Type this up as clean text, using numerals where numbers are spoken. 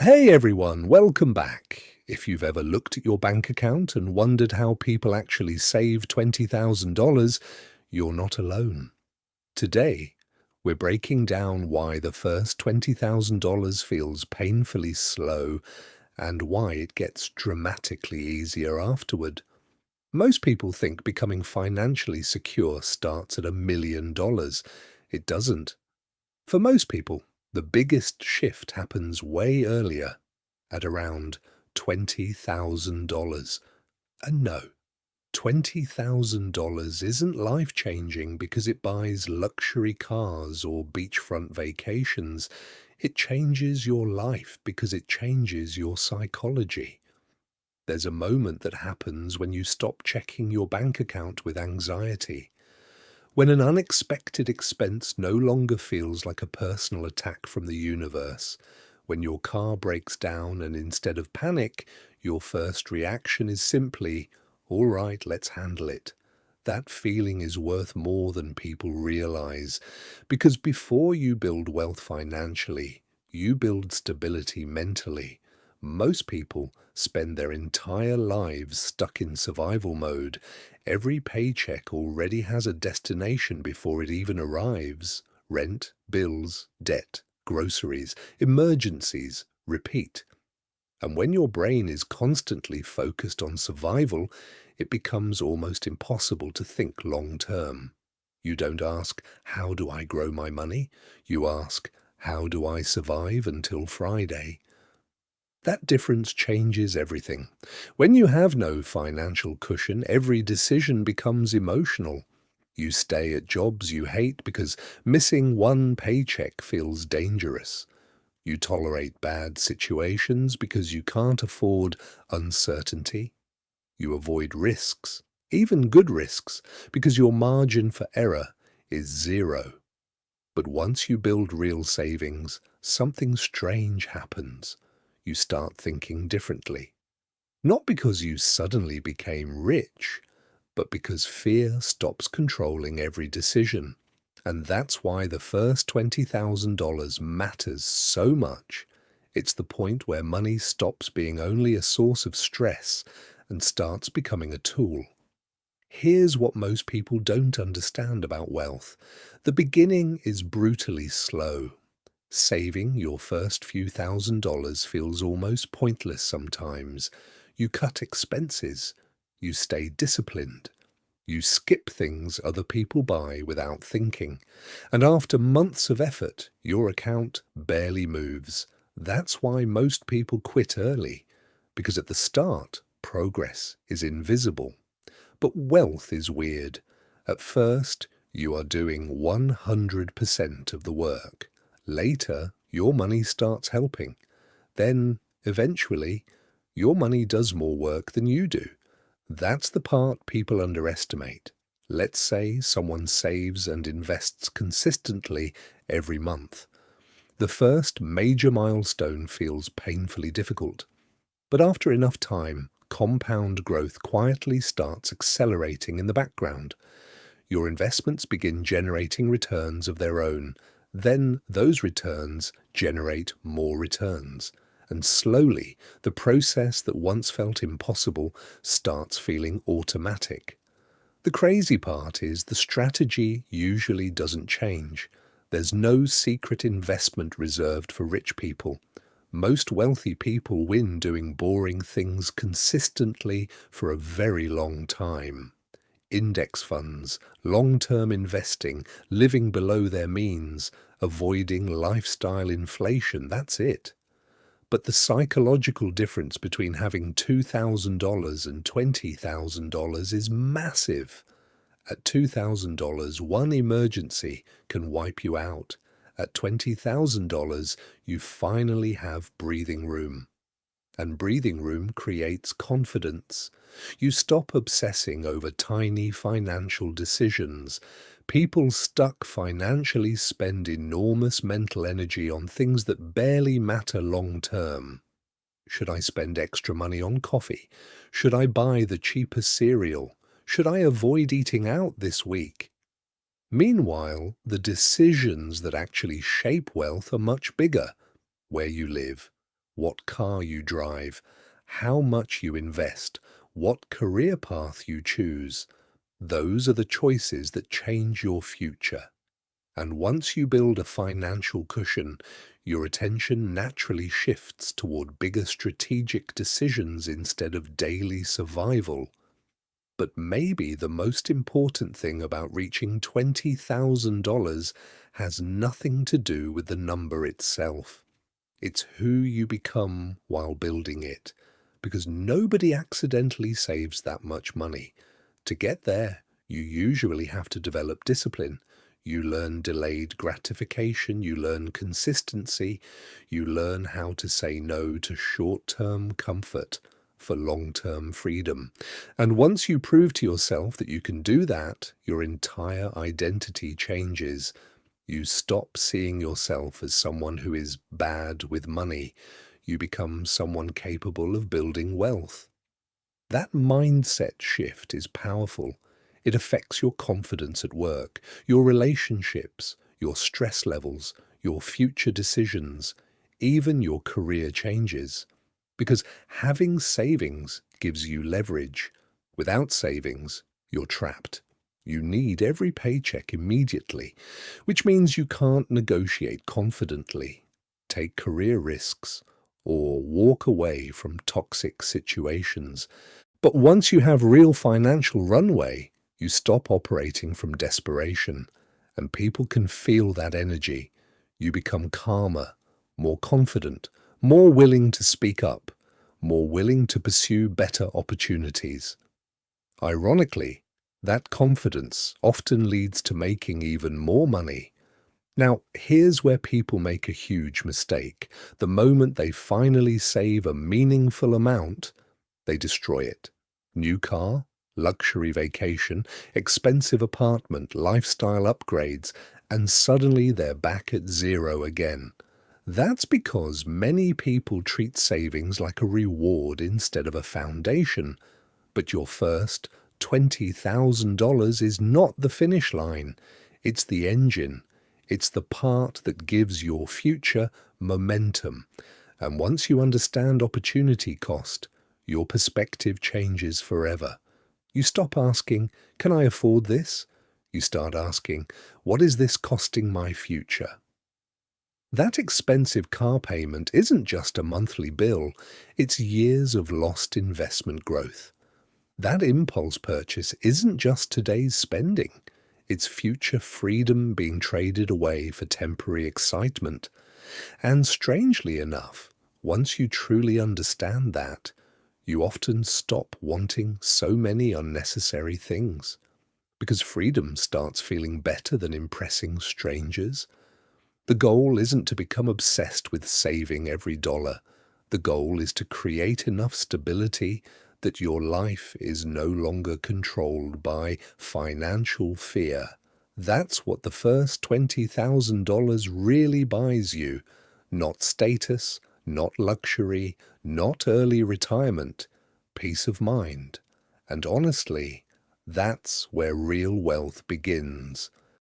Hey everyone, welcome back. If you've ever looked at your bank account and wondered how people actually save $20,000, you're not alone. Today, we're breaking down why the first $20,000 feels painfully slow and why it gets dramatically easier afterward. Most people think becoming financially secure starts at $1 million. It doesn't. For most people, the biggest shift happens way earlier, at around $20,000. And no, $20,000 isn't life-changing because it buys luxury cars or beachfront vacations. It changes your life because it changes your psychology. There's a moment that happens when you stop checking your bank account with anxiety. When an unexpected expense no longer feels like a personal attack from the universe, when your car breaks down and instead of panic, your first reaction is simply, all right, let's handle it. That feeling is worth more than people realize, because before you build wealth financially, you build stability mentally. Most people spend their entire lives stuck in survival mode. Every paycheck already has a destination before it even arrives. Rent, bills, debt, groceries, emergencies, repeat. And when your brain is constantly focused on survival, it becomes almost impossible to think long term. You don't ask, how do I grow my money? You ask, how do I survive until Friday? That difference changes everything. When you have no financial cushion, every decision becomes emotional. You stay at jobs you hate because missing one paycheck feels dangerous. You tolerate bad situations because you can't afford uncertainty. You avoid risks, even good risks, because your margin for error is zero. But once you build real savings, something strange happens. You start thinking differently. Not because you suddenly became rich, but because fear stops controlling every decision. And that's why the first $20,000 matters so much. It's the point where money stops being only a source of stress and starts becoming a tool. Here's what most people don't understand about wealth. The beginning is brutally slow. Saving your first few $1,000s feels almost pointless sometimes. You cut expenses. You stay disciplined. You skip things other people buy without thinking. And after months of effort, your account barely moves. That's why most people quit early, because at the start, progress is invisible. But wealth is weird. At first, you are doing 100% of the work. Later, your money starts helping. Then, eventually, your money does more work than you do. That's the part people underestimate. Let's say someone saves and invests consistently every month. The first major milestone feels painfully difficult. But after enough time, compound growth quietly starts accelerating in the background. Your investments begin generating returns of their own. Then those returns generate more returns. And slowly, the process that once felt impossible starts feeling automatic. The crazy part is the strategy usually doesn't change. There's no secret investment reserved for rich people. Most wealthy people win doing boring things consistently for a very long time. Index funds, long-term investing, living below their means, avoiding lifestyle inflation, that's it. But the psychological difference between having $2,000 and $20,000 is massive. At $2,000, one emergency can wipe you out. At $20,000, you finally have breathing room. And breathing room creates confidence. You stop obsessing over tiny financial decisions. People stuck financially spend enormous mental energy on things that barely matter long term. Should I spend extra money on coffee? Should I buy the cheapest cereal? Should I avoid eating out this week? Meanwhile, the decisions that actually shape wealth are much bigger. Where you live, what car you drive, how much you invest, what career path you choose. Those are the choices that change your future. And once you build a financial cushion, your attention naturally shifts toward bigger strategic decisions instead of daily survival. But maybe the most important thing about reaching $20,000 has nothing to do with the number itself. It's who you become while building it, because nobody accidentally saves that much money. To get there, you usually have to develop discipline. You learn delayed gratification, you learn consistency, you learn how to say no to short-term comfort for long-term freedom. And once you prove to yourself that you can do that, your entire identity changes. You stop seeing yourself as someone who is bad with money. You become someone capable of building wealth. That mindset shift is powerful. It affects your confidence at work, your relationships, your stress levels, your future decisions, even your career changes. Because having savings gives you leverage. Without savings, you're trapped. You need every paycheck immediately, which means you can't negotiate confidently, take career risks, or walk away from toxic situations. But once you have real financial runway, you stop operating from desperation, and people can feel that energy. You become calmer, more confident, more willing to speak up, more willing to pursue better opportunities. Ironically, that confidence often leads to making even more money. Now, here's where people make a huge mistake. The moment they finally save a meaningful amount, they destroy it. New car, luxury vacation, expensive apartment, lifestyle upgrades, and suddenly they're back at zero again. That's because many people treat savings like a reward instead of a foundation. But your first $20,000 is not the finish line. It's the engine. It's the part that gives your future momentum. And once you understand opportunity cost, your perspective changes forever. You stop asking, can I afford this? You start asking, what is this costing my future? That expensive car payment isn't just a monthly bill, it's years of lost investment growth. That impulse purchase isn't just today's spending, it's future freedom being traded away for temporary excitement. And strangely enough, once you truly understand that, you often stop wanting so many unnecessary things, because freedom starts feeling better than impressing strangers. The goal isn't to become obsessed with saving every dollar. The goal is to create enough stability that your life is no longer controlled by financial fear. That's what the first $20,000 really buys you. Not status, not luxury, not early retirement, peace of mind. And honestly, that's where real wealth begins.